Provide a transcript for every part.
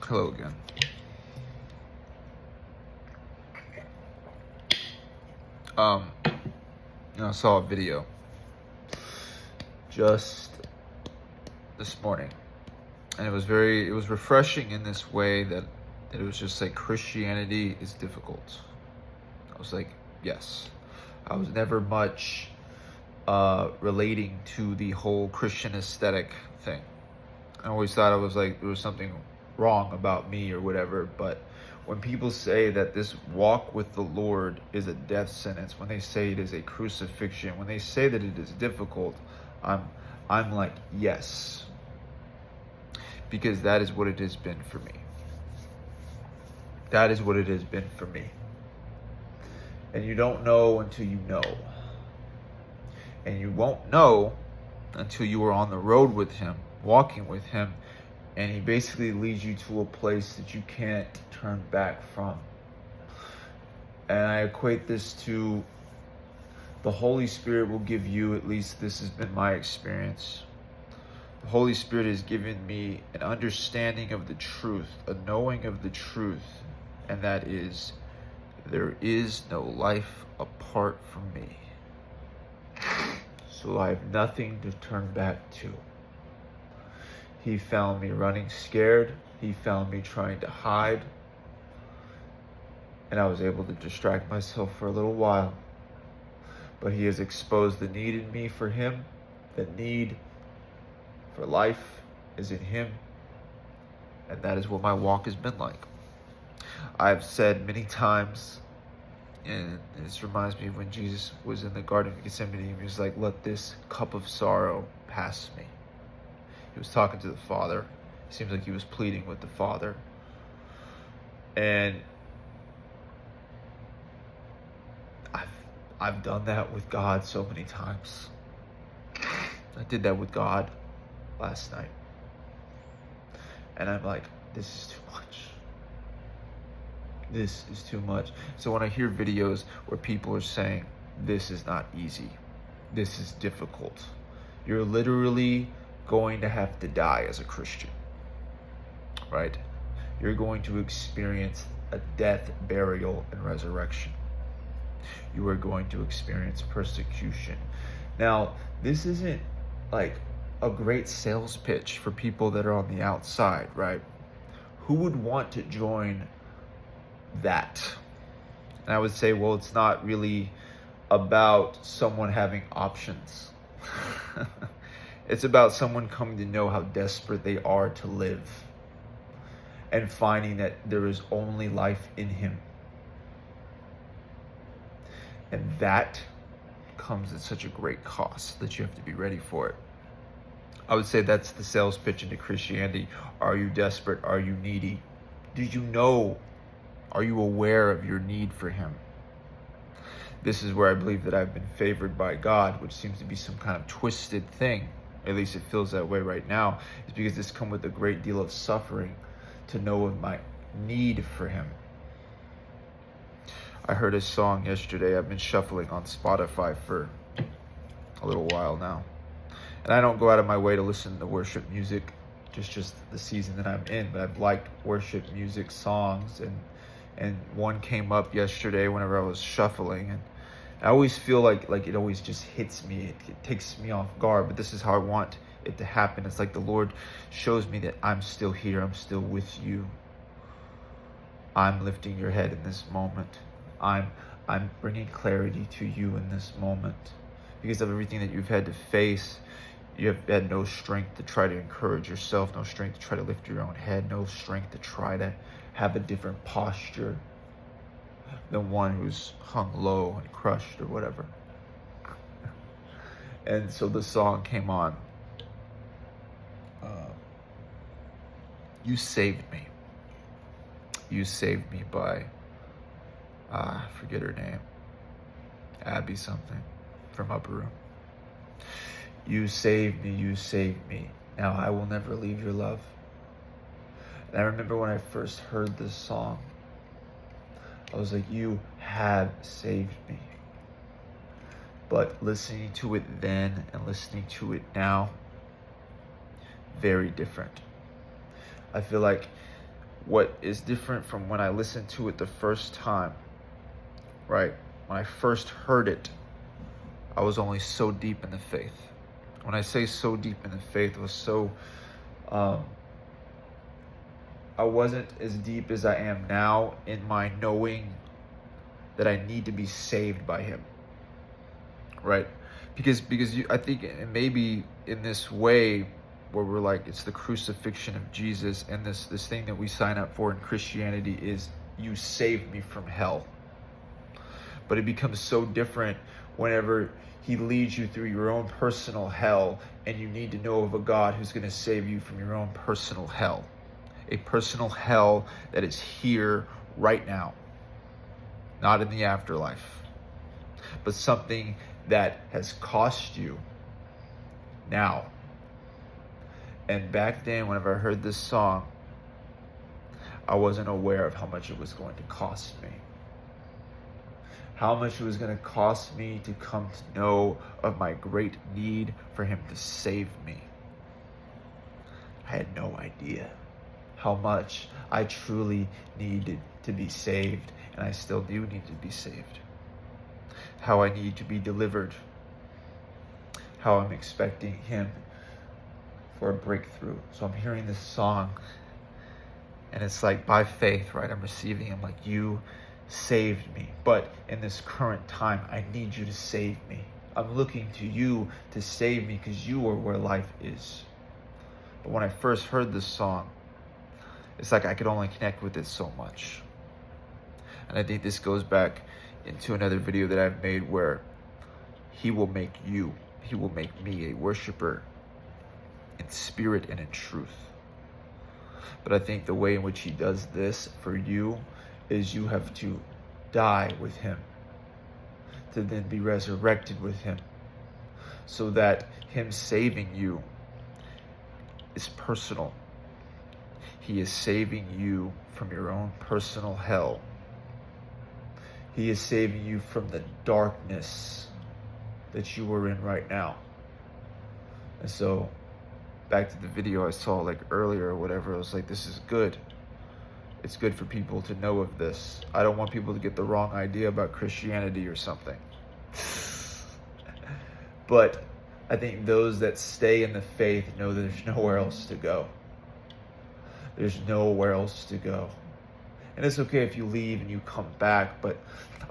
Hello again. I saw a video just this morning, and it was refreshing in this way that it was just like Christianity is difficult. I was like, yes. I was never much relating to the whole Christian aesthetic thing. I always thought it was like there was something wrong about me or whatever, but when people say that this walk with the Lord is a death sentence, when they say it is a crucifixion, when they say that it is difficult, I'm like, yes, because that is what it has been for me. That is what it has been for me. And you don't know until you know. And you won't know until you are on the road with him, walking with him, and he basically leads you to a place that you can't turn back from. And I equate this to the Holy Spirit will give you, at least this has been my experience. The Holy Spirit has given me an understanding of the truth, a knowing of the truth, and that is, there is no life apart from me. So I have nothing to turn back to. He found me running scared. He found me trying to hide. And I was able to distract myself for a little while. But he has exposed the need in me for him. The need for life is in him. And that is what my walk has been like. I've said many times, and this reminds me of when Jesus was in the Garden of Gethsemane, he was like, let this cup of sorrow pass me. He was talking to the Father. It seems like he was pleading with the Father. And I've done that with God so many times. I did that with God last night. And I'm like, this is too much. This is too much. So when I hear videos where people are saying, this is not easy, this is difficult, you're literally going to have to die as a Christian, right? You're going to experience a death, burial, and resurrection. You are going to experience persecution. Now, this isn't like a great sales pitch for people that are on the outside, right? Who would want to join that? And I would say, well, it's not really about someone having options. It's about someone coming to know how desperate they are to live and finding that there is only life in him. And that comes at such a great cost that you have to be ready for it. I would say that's the sales pitch into Christianity. Are you desperate? Are you needy? Do you know? Are you aware of your need for him? This is where I believe that I've been favored by God, which seems to be some kind of twisted thing. At least it feels that way right now. It's because this comes with a great deal of suffering to know of my need for him. I heard a song yesterday. I've been shuffling on Spotify for a little while now. And I don't go out of my way to listen to worship music, just the season that I'm in, but I've liked worship music songs, and one came up yesterday whenever I was shuffling, and I always feel like it always just hits me. It takes me off guard, but this is how I want it to happen. It's like the Lord shows me that I'm still here. I'm still with you. I'm lifting your head in this moment. I'm bringing clarity to you in this moment. Because of everything that you've had to face, you have had no strength to try to encourage yourself, no strength to try to lift your own head, no strength to try to have a different posture than one who's hung low and crushed or whatever. And so the song came on. You saved me. You saved me by, I forget her name, Abby something from Upper Room. You saved me, you saved me. Now I will never leave your love. And I remember when I first heard this song, I was like, you have saved me. But listening to it then and listening to it now, very different. I feel like what is different from when I listened to it the first time, right? When I first heard it, I was only so deep in the faith. When I say so deep in the faith, it was so, I wasn't as deep as I am now in my knowing that I need to be saved by him, right? Because I think maybe in this way where we're like, it's the crucifixion of Jesus, and this thing that we sign up for in Christianity is, you saved me from hell. But it becomes so different whenever he leads you through your own personal hell, and you need to know of a God who's going to save you from your own personal hell. A personal hell that is here right now, not in the afterlife, but something that has cost you now. And back then, whenever I heard this song, I wasn't aware of how much it was going to cost me. How much it was going to cost me to come to know of my great need for him to save me. I had no idea how much I truly needed to be saved, and I still do need to be saved. How I need to be delivered. How I'm expecting him for a breakthrough. So I'm hearing this song, and it's like, by faith, right? I'm receiving him, like, you saved me, but in this current time, I need you to save me. I'm looking to you to save me, because you are where life is. But when I first heard this song, it's like I could only connect with it so much. And I think this goes back into another video that I've made, where he will make me a worshiper in spirit and in truth. But I think the way in which he does this for you is, you have to die with him to then be resurrected with him, so that him saving you is personal. He is saving you from your own personal hell. He is saving you from the darkness that you are in right now. And so, back to the video I saw like earlier or whatever, I was like, this is good. It's good for people to know of this. I don't want people to get the wrong idea about Christianity or something. But I think those that stay in the faith know that there's nowhere else to go. There's nowhere else to go. And it's okay if you leave and you come back, but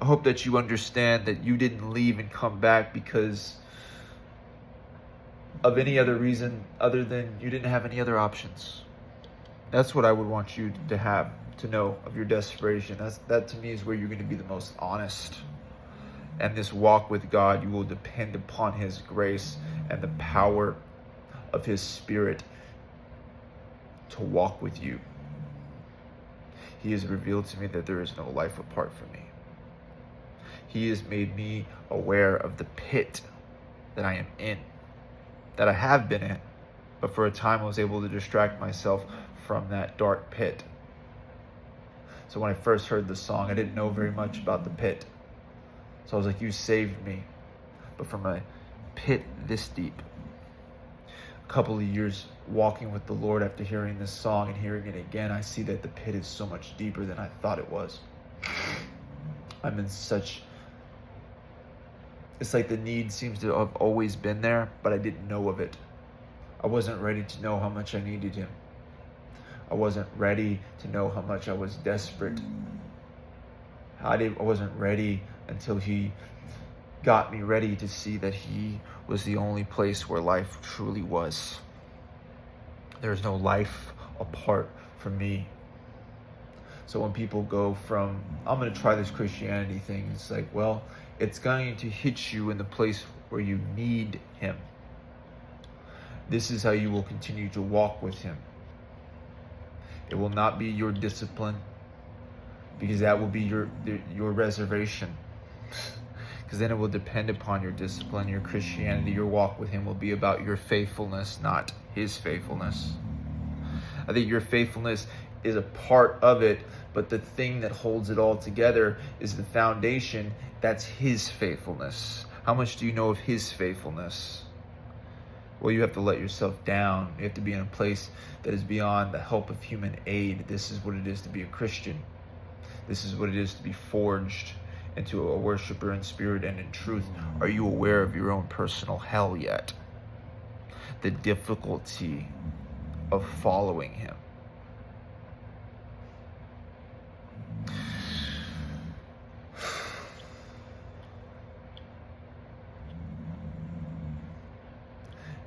I hope that you understand that you didn't leave and come back because of any other reason other than you didn't have any other options. That's what I would want you to have, to know of your desperation. That to me is where you're going to be the most honest. And this walk with God, you will depend upon his grace and the power of his Spirit to walk with you. He has revealed to me that there is no life apart from me. He has made me aware of the pit that I am in, that I have been in, but for a time I was able to distract myself from that dark pit. So when I first heard the song, I didn't know very much about the pit. So I was like, you saved me, but from a pit this deep. A couple of years walking with the Lord after hearing this song and hearing it again, I see that the pit is so much deeper than I thought it was. I'm in such... It's like the need seems to have always been there, but I didn't know of it. I wasn't ready to know how much I needed him. I wasn't ready to know how much I was desperate. I wasn't ready until he got me ready to see that he was the only place where life truly was. There's no life apart from me. So when people go from, I'm going to try this Christianity thing, it's like, well, it's going to hit you in the place where you need him. This is how you will continue to walk with him. It will not be your discipline, because that will be your reservation. Because then it will depend upon your discipline, your Christianity, your walk with him will be about your faithfulness, not his faithfulness. I think your faithfulness is a part of it, but the thing that holds it all together is the foundation. That's his faithfulness. How much do you know of his faithfulness? Well, you have to let yourself down. You have to be in a place that is beyond the help of human aid. This is what it is to be a Christian. This is what it is to be forged into a worshiper in spirit and in truth. Are you aware of your own personal hell yet? The difficulty of following him.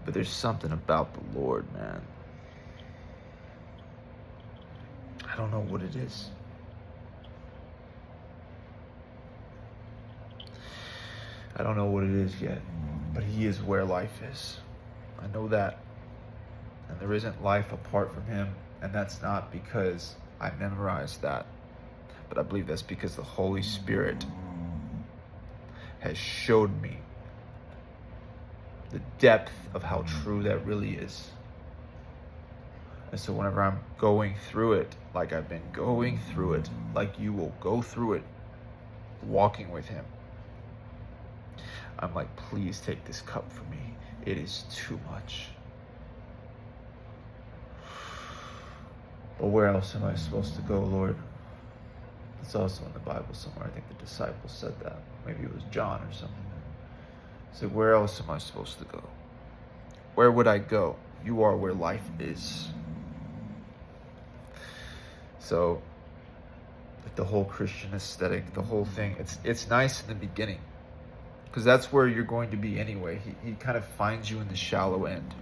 But there's something about the Lord, man. I don't know what it is. I don't know what it is yet, but he is where life is. I know that. And there isn't life apart from him, and that's not because I memorized that, but I believe that's because the Holy Spirit has showed me the depth of how true that really is. And so whenever I'm going through it, like I've been going through it, like you will go through it, walking with him, I'm like, please take this cup from me. It is too much. But where else am I supposed to go, Lord? It's also in the Bible somewhere. I think the disciples said that. Maybe it was John or something. So where else am I supposed to go? Where would I go? You are where life is. So, like the whole Christian aesthetic, the whole thing, it's nice in the beginning, because that's where you're going to be anyway. He kind of finds you in the shallow end,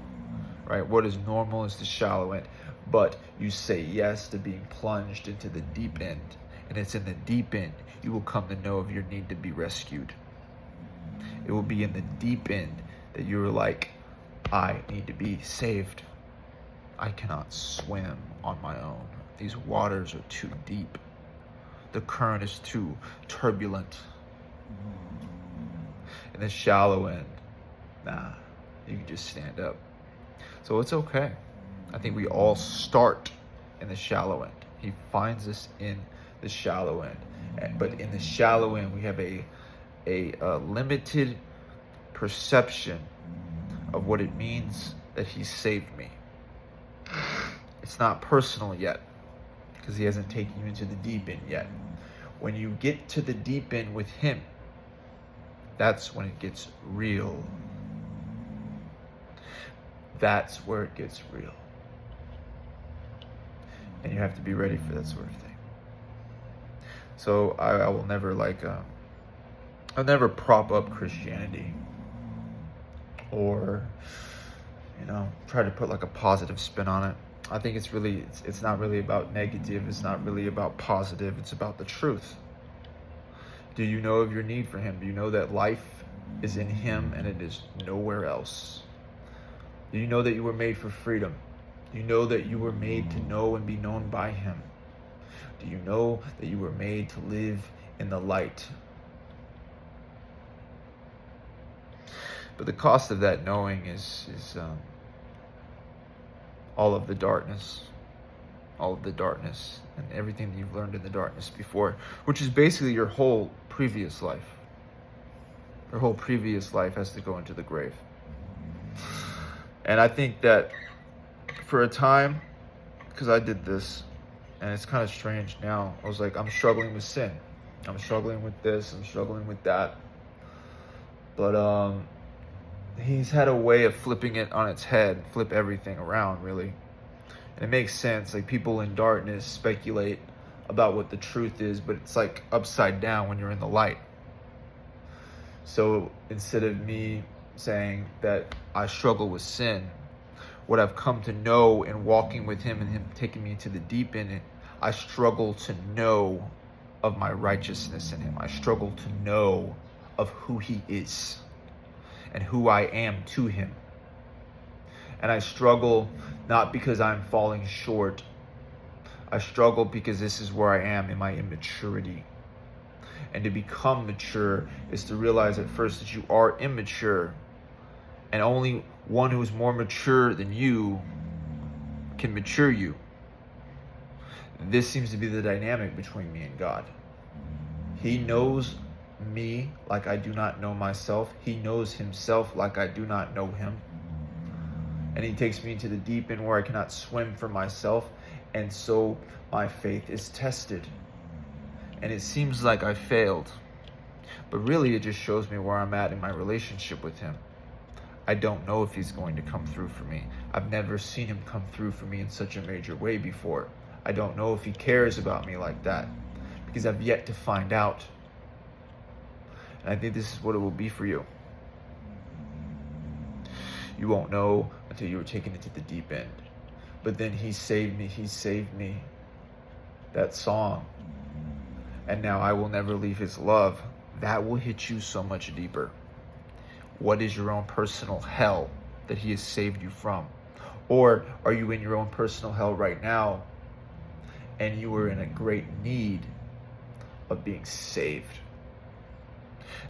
right? What is normal is the shallow end, but you say yes to being plunged into the deep end, and it's in the deep end you will come to know of your need to be rescued. It will be in the deep end that you're like, I need to be saved. I cannot swim on my own. These waters are too deep. The current is too turbulent. In the shallow end, nah, you can just stand up. So it's okay. I think we all start in the shallow end. He finds us in the shallow end. But in the shallow end, we have a limited perception of what it means that he saved me. It's not personal yet, because he hasn't taken you into the deep end yet. When you get to the deep end with him, that's when it gets real. That's where it gets real. And you have to be ready for that sort of thing. So I will never I'll never prop up Christianity or, try to put like a positive spin on it. I think it's not really about negative. It's not really about positive. It's about the truth. Do you know of your need for him? Do you know that life is in him and it is nowhere else? Do you know that you were made for freedom? Do you know that you were made to know and be known by him? Do you know that you were made to live in the light? But the cost of that knowing is all of the darkness and everything that you've learned in the darkness before, which is basically your whole previous life. Your whole previous life has to go into the grave. And I think that for a time, because I did this, and it's kind of strange now, I was like, I'm struggling with sin. I'm struggling with this, I'm struggling with that. But he's had a way of flipping it on its head, flip everything around, really. And it makes sense. Like, people in darkness speculate about what the truth is, but it's like upside down when you're in the light. So instead of me saying that I struggle with sin, what I've come to know in walking with him and him taking me into the deep end, I struggle to know of my righteousness in him. I struggle to know of who he is and who I am to him. And I struggle not because I'm falling short. I struggle because this is where I am in my immaturity. And to become mature is to realize at first that you are immature, and only one who is more mature than you can mature you. This seems to be the dynamic between me and God. He knows me like I do not know myself. He knows himself like I do not know him. And he takes me into the deep end where I cannot swim for myself. And so my faith is tested. And it seems like I failed. But really, it just shows me where I'm at in my relationship with him. I don't know if he's going to come through for me. I've never seen him come through for me in such a major way before. I don't know if he cares about me like that, because I've yet to find out. And I think this is what it will be for you. You won't know until you were taken into the deep end. But then he saved me. That song. And now I will never leave his love. That will hit you so much deeper. What is your own personal hell that he has saved you from? Or are you in your own personal hell right now and you are in a great need of being saved?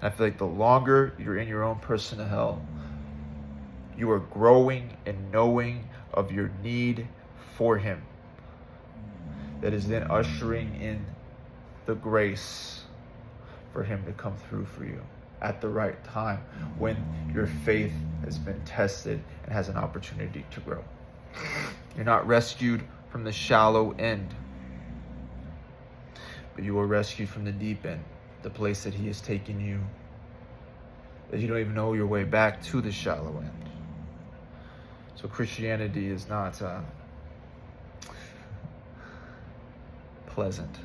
And I feel like the longer you're in your own personal hell, you are growing and knowing of your need for him. That is then ushering in the grace for him to come through for you at the right time when your faith has been tested and has an opportunity to grow. You're not rescued from the shallow end, but you are rescued from the deep end, the place that he has taken you, that you don't even know your way back to the shallow end. So Christianity is not pleasant,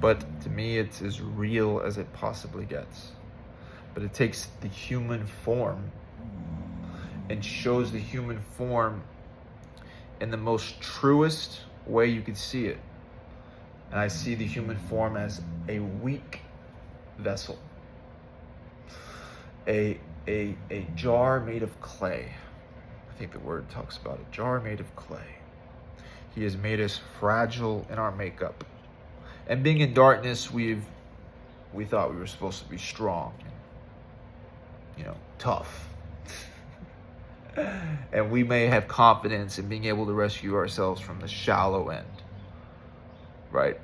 but to me it's as real as it possibly gets. But it takes the human form and shows the human form in the most truest way you could see it. And I see the human form as a weak vessel, a jar made of clay. I think the word talks about a jar made of clay. He has made us fragile in our makeup. And being in darkness, we thought we were supposed to be strong, tough. And we may have confidence in being able to rescue ourselves from the shallow end, right?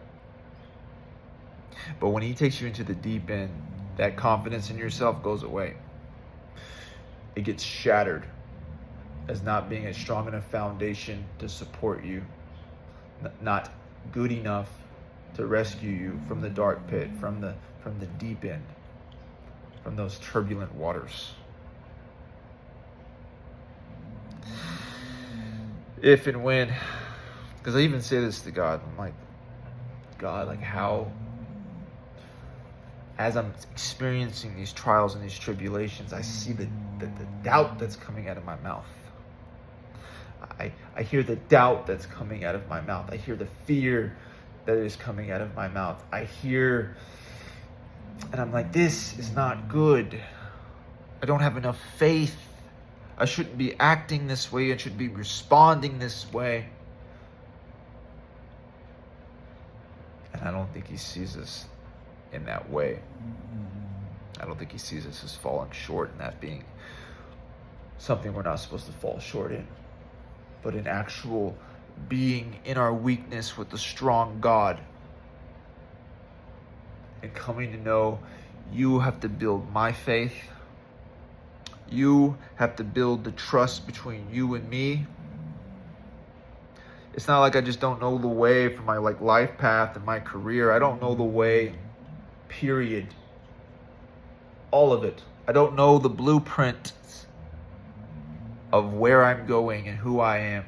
But when he takes you into the deep end, that confidence in yourself goes away. It gets shattered as not being a strong enough foundation to support you, not good enough to rescue you from the dark pit, from the deep end, from those turbulent waters. If and when, because I even say this to God, I'm like, God, like how, as I'm experiencing these trials and these tribulations, I see the doubt that's coming out of my mouth. I hear the doubt that's coming out of my mouth. I hear the fear that is coming out of my mouth. I hear, and I'm like, this is not good. I don't have enough faith. I shouldn't be acting this way. I should be responding this way. And I don't think he sees us in that way. I don't think he sees us as falling short in that being something we're not supposed to fall short in, but in actual being in our weakness with the strong God and coming to know you have to build my faith. You have to build the trust between you and me. It's not like I just don't know the way for my life path and my career. I don't know the way, period. All of it. I don't know the blueprint of where I'm going and who I am.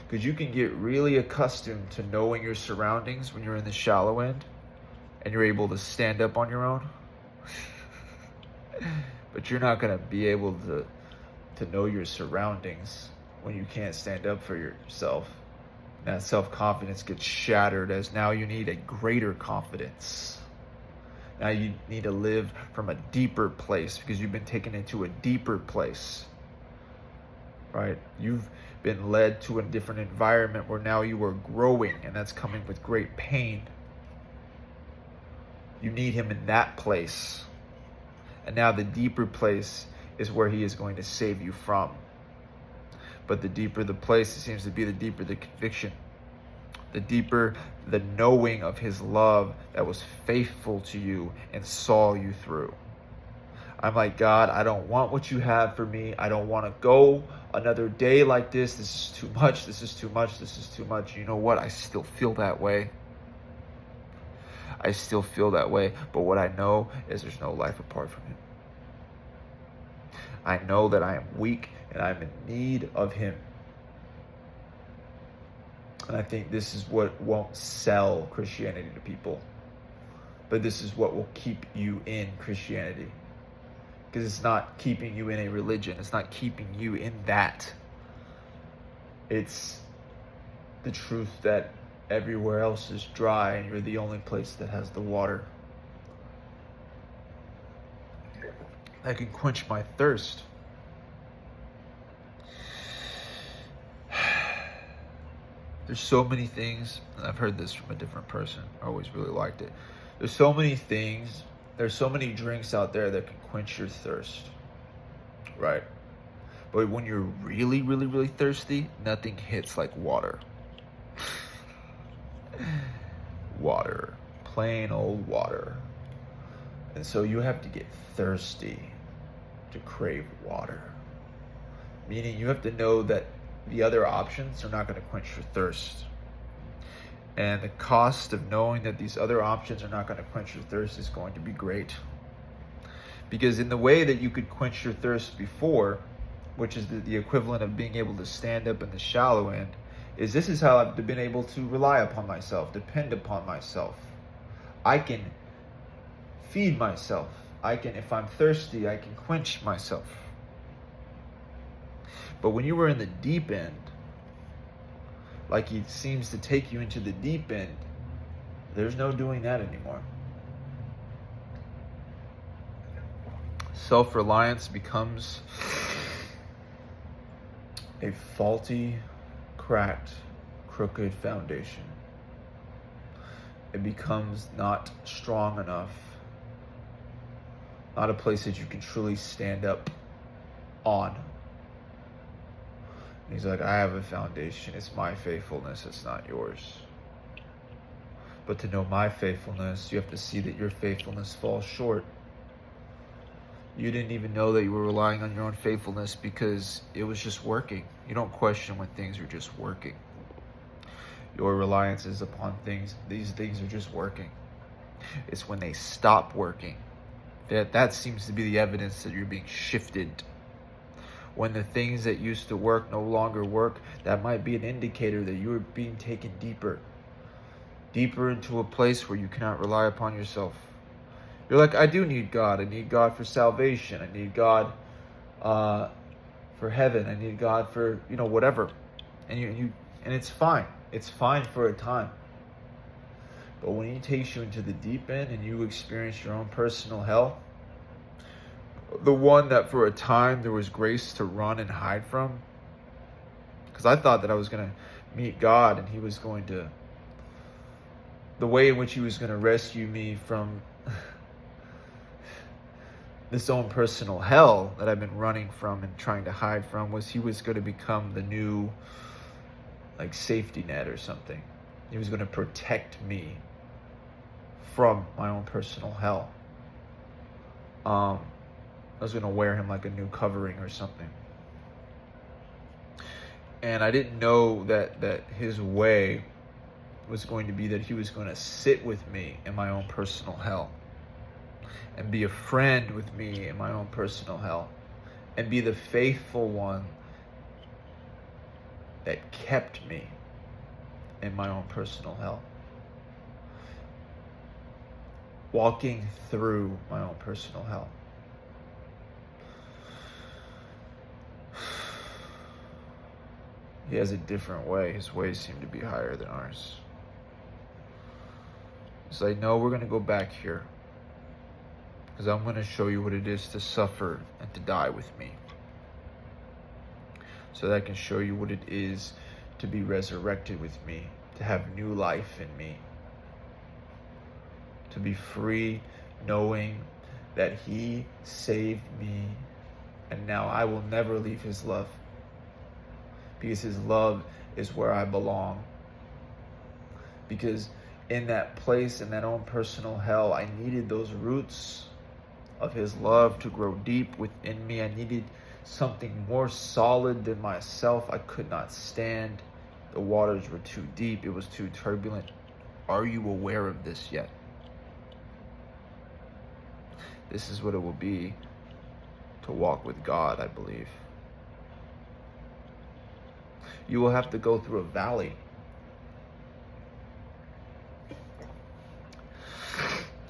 Because you can get really accustomed to knowing your surroundings when you're in the shallow end and you're able to stand up on your own. But you're not going to be able to know your surroundings when you can't stand up for yourself. That self-confidence gets shattered as now you need a greater confidence. Now you need to live from a deeper place because you've been taken into a deeper place, right? You've been led to a different environment where now you are growing, and that's coming with great pain. You need him in that place. And now the deeper place is where he is going to save you from. But the deeper the place, it seems to be the deeper the conviction. The deeper the knowing of his love that was faithful to you and saw you through. I'm like, God, I don't want what you have for me. I don't want to go another day like this. This is too much. This is too much. This is too much. You know what? I still feel that way. I still feel that way. But what I know is there's no life apart from him. I know that I am weak and I'm in need of him. And I think this is what won't sell Christianity to people. But this is what will keep you in Christianity. Because it's not keeping you in a religion. It's not keeping you in that. It's the truth that everywhere else is dry and you're the only place that has the water that can quench my thirst. There's so many things, and I've heard this from a different person. I always really liked it. There's so many things, there's so many drinks out there that can quench your thirst, right? But when you're really, really, really thirsty, nothing hits like water. Water, plain old water. And so you have to get thirsty to crave water. Meaning you have to know that the other options are not going to quench your thirst. And the cost of knowing that these other options are not going to quench your thirst is going to be great. Because in the way that you could quench your thirst before, which is the equivalent of being able to stand up in the shallow end, this is how I've been able to rely upon myself, depend upon myself. I can feed myself. If I'm thirsty, I can quench myself. But when you were in the deep end, like he seems to take you into the deep end, there's no doing that anymore. Self-reliance becomes a faulty, cracked, crooked foundation. It becomes not strong enough, not a place that you can truly stand up on. He's like, I have a foundation. It's my faithfulness. It's not yours. But to know my faithfulness, you have to see that your faithfulness falls short. You didn't even know that you were relying on your own faithfulness because it was just working. You don't question when things are just working. Your reliance is upon things. These things are just working. It's when they stop working that seems to be the evidence that you're being shifted. When the things that used to work no longer work, that might be an indicator that you're being taken deeper into a place where you cannot rely upon yourself. You're like, I do need God. I need God for salvation. I need God for heaven. I need God for, whatever. And it's fine. It's fine for a time. But when he takes you into the deep end and you experience your own personal hell, the one that for a time there was grace to run and hide from, because I thought that I was going to meet God and he was going to, the way in which he was going to rescue me from this own personal hell that I've been running from and trying to hide from, was he was going to become the new safety net or something. He was going to protect me from my own personal hell. I was going to wear him like a new covering or something. And I didn't know that his way was going to be that he was going to sit with me in my own personal hell and be a friend with me in my own personal hell and be the faithful one that kept me in my own personal hell. Walking through my own personal hell. He has a different way. His ways seem to be higher than ours. So I know we're going to go back here, because I'm going to show you what it is to suffer and to die with me, so that I can show you what it is to be resurrected with me, to have new life in me, to be free knowing that he saved me and now I will never leave his love, because his love is where I belong. Because in that place, in that own personal hell, I needed those roots. of his love to grow deep within me. I needed something more solid than myself. I could not stand. The waters were too deep. It was too turbulent. Are you aware of this yet? This is what it will be to walk with God, I believe. You will have to go through a valley.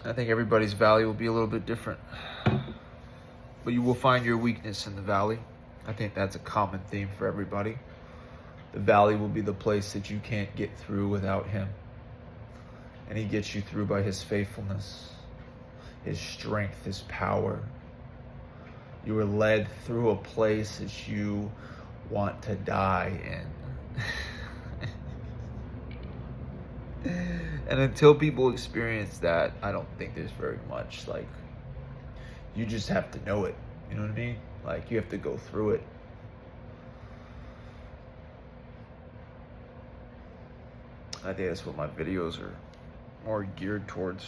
I think everybody's valley will be a little bit different. But you will find your weakness in the valley. I think that's a common theme for everybody. The valley will be the place that you can't get through without him. And he gets you through by his faithfulness, his strength, his power. You are led through a place that you want to die in. And until people experience that, I don't think there's very much. Like, you just have to know it. You know what I mean? Like, you have to go through it. I think that's what my videos are more geared towards.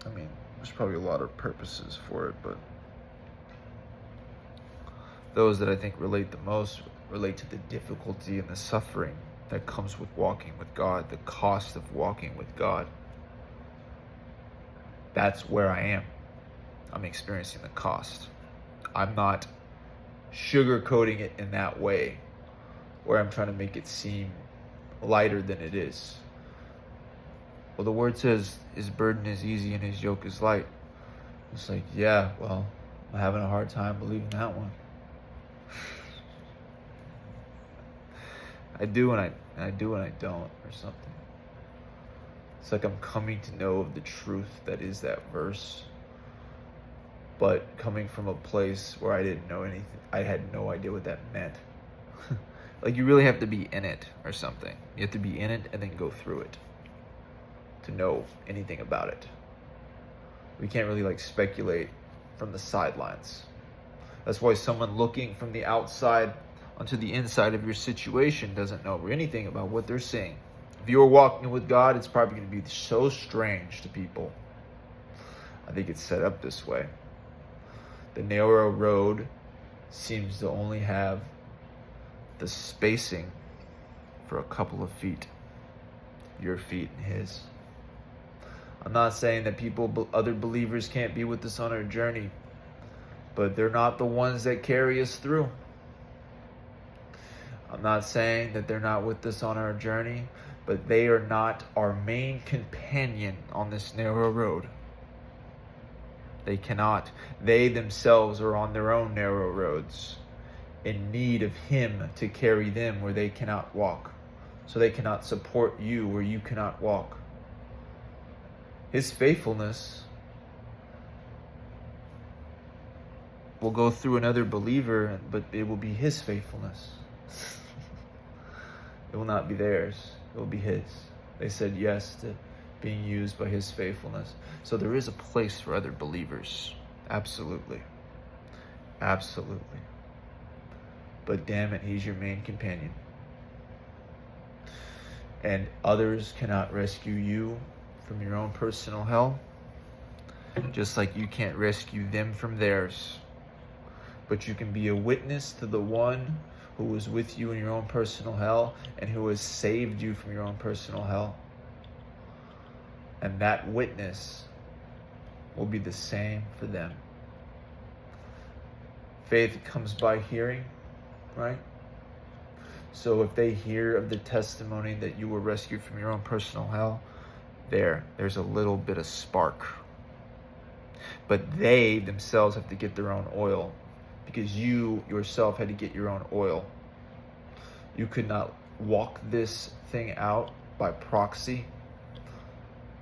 I mean, there's probably a lot of purposes for it, but those that I think relate the most relate to the difficulty and the suffering that comes with walking with God, the cost of walking with God. That's where I am. I'm experiencing the cost. I'm not sugarcoating it in that way where I'm trying to make it seem lighter than it is. Well, the word says his burden is easy and his yoke is light. It's like, yeah, well, I'm having a hard time believing that one. I do and I do and I don't, or something. It's like I'm coming to know of the truth that is that verse, but coming from a place where I didn't know anything. I had no idea what that meant. Like, you really have to be in it or something. You have to be in it and then go through it to know anything about it. We can't really like speculate from the sidelines. That's why someone looking from the outside onto the inside of your situation doesn't know anything about what they're seeing. If you're walking with God, it's probably going to be so strange to people. I think it's set up this way. The narrow road seems to only have the spacing for a couple of feet. Your feet and his. I'm not saying that other believers can't be with us on our journey, but they're not the ones that carry us through. I'm not saying that they're not with us on our journey, but they are not our main companion on this narrow road. They cannot. They themselves are on their own narrow roads, in need of him to carry them where they cannot walk. So they cannot support you where you cannot walk. His faithfulness will go through another believer, but it will be his faithfulness. It will not be theirs. It will be his. They said yes to being used by his faithfulness. So there is a place for other believers. Absolutely. Absolutely. But damn it, he's your main companion. And others cannot rescue you from your own personal hell, just like you can't rescue them from theirs. But you can be a witness to the one who was with you in your own personal hell and who has saved you from your own personal hell. And that witness will be the same for them. Faith comes by hearing, right? So if they hear of the testimony that you were rescued from your own personal hell, there's a little bit of spark. But they themselves have to get their own oil, because you yourself had to get your own oil. You could not walk this thing out by proxy,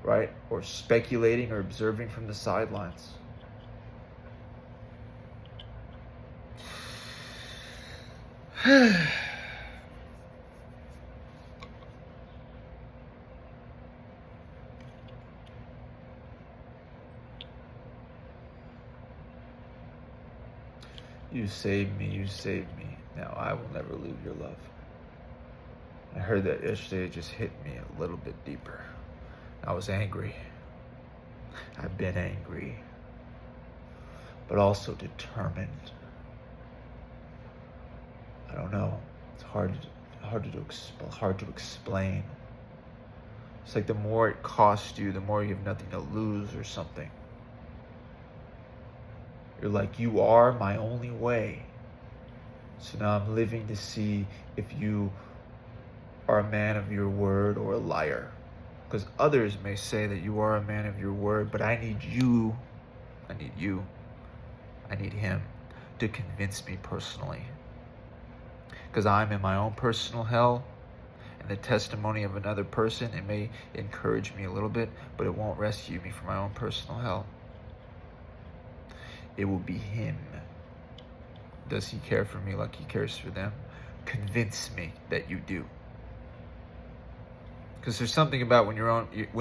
right? Or speculating or observing from the sidelines. You saved me, you saved me. Now I will never leave your love. I heard that yesterday. It just hit me a little bit deeper. I was angry. I've been angry. but also determined. I don't know. It's hard to explain. It's like the more it costs you, the more you have nothing to lose or something. You're like, you are my only way. So now I'm living to see if you are a man of your word or a liar. Because others may say that you are a man of your word, but I need you. I need you. I need him to convince me personally. Because I'm in my own personal hell, and the testimony of another person, it may encourage me a little bit, but it won't rescue me from my own personal hell. It will be him. Does he care for me like he cares for them? Convince me that you do. Because there's something about when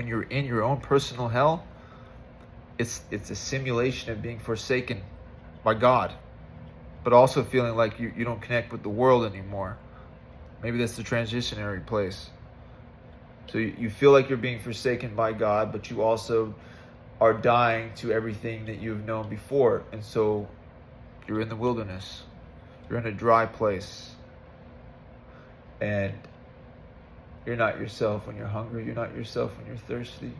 you're in your own personal hell, it's a simulation of being forsaken by God, but also feeling like you don't connect with the world anymore. Maybe that's the transitionary place. So you feel like you're being forsaken by God, but you also are dying to everything that you've known before. And so you're in the wilderness. You're in a dry place. And you're not yourself when you're hungry. You're not yourself when you're thirsty.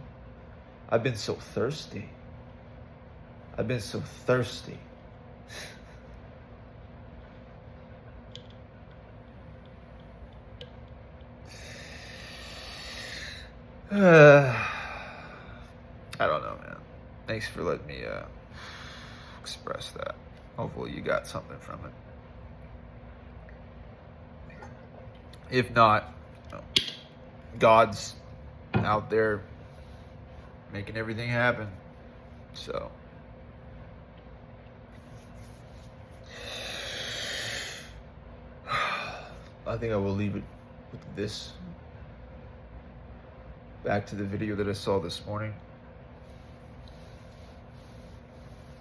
I've been so thirsty. I've been so thirsty. I don't know, man. Thanks for letting me express that. Hopefully you got something from it. If not, God's out there making everything happen. So I think I will leave it with this. Back to the video that I saw this morning.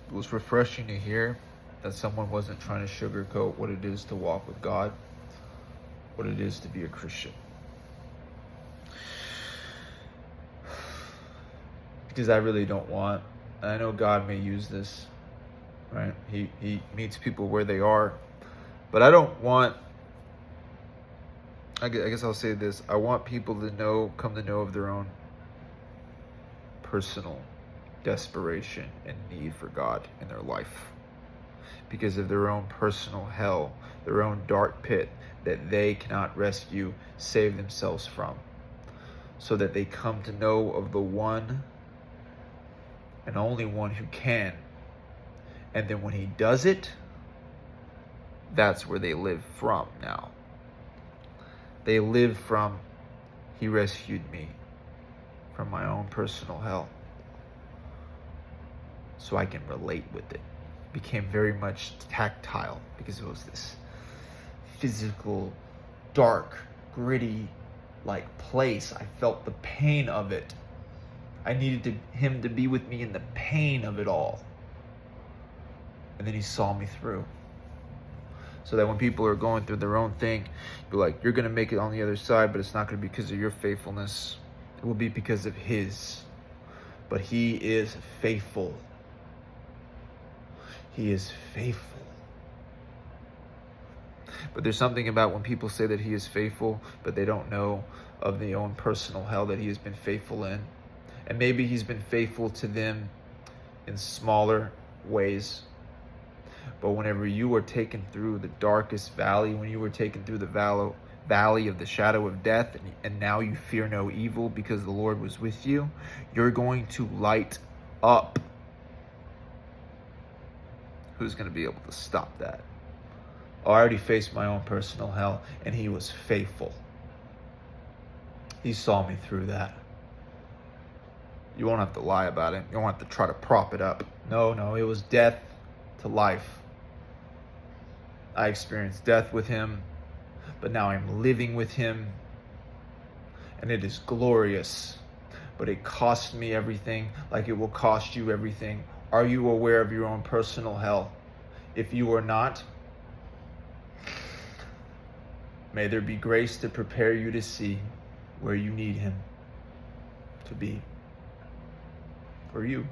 It was refreshing to hear that someone wasn't trying to sugarcoat what it is to walk with God, what it is to be a Christian. Because I really don't want, and I know God may use this, right? He meets people where they are, but I don't want, I guess I'll say this, I want people to come to know of their own personal desperation and need for God in their life. Because of their own personal hell, their own dark pit that they cannot rescue, save themselves from. So that they come to know of the one and only one who can. And then when he does it, that's where they live from now. They live from, he rescued me from my own personal hell. So I can relate with it. Became very much tactile because it was this physical, dark, gritty, like place. I felt the pain of it. I needed him to be with me in the pain of it all. And then he saw me through. So that when people are going through their own thing, you're like, you're going to make it on the other side, but it's not going to be because of your faithfulness. It will be because of his. But he is faithful. He is faithful. But there's something about when people say that he is faithful, but they don't know of their own personal hell that he has been faithful in. And maybe he's been faithful to them in smaller ways. But whenever you were taken through the darkest valley, when you were taken through the valley of the shadow of death, and now you fear no evil because the Lord was with you, you're going to light up. Who's going to be able to stop that? I already faced my own personal hell, and he was faithful. He saw me through that. You won't have to lie about it. You don't have to try to prop it up. No, it was death to life. I experienced death with him, but now I'm living with him, and it is glorious. But it cost me everything, like it will cost you everything. Are you aware of your own personal hell? If you are not, may there be grace to prepare you to see where you need him to be for you.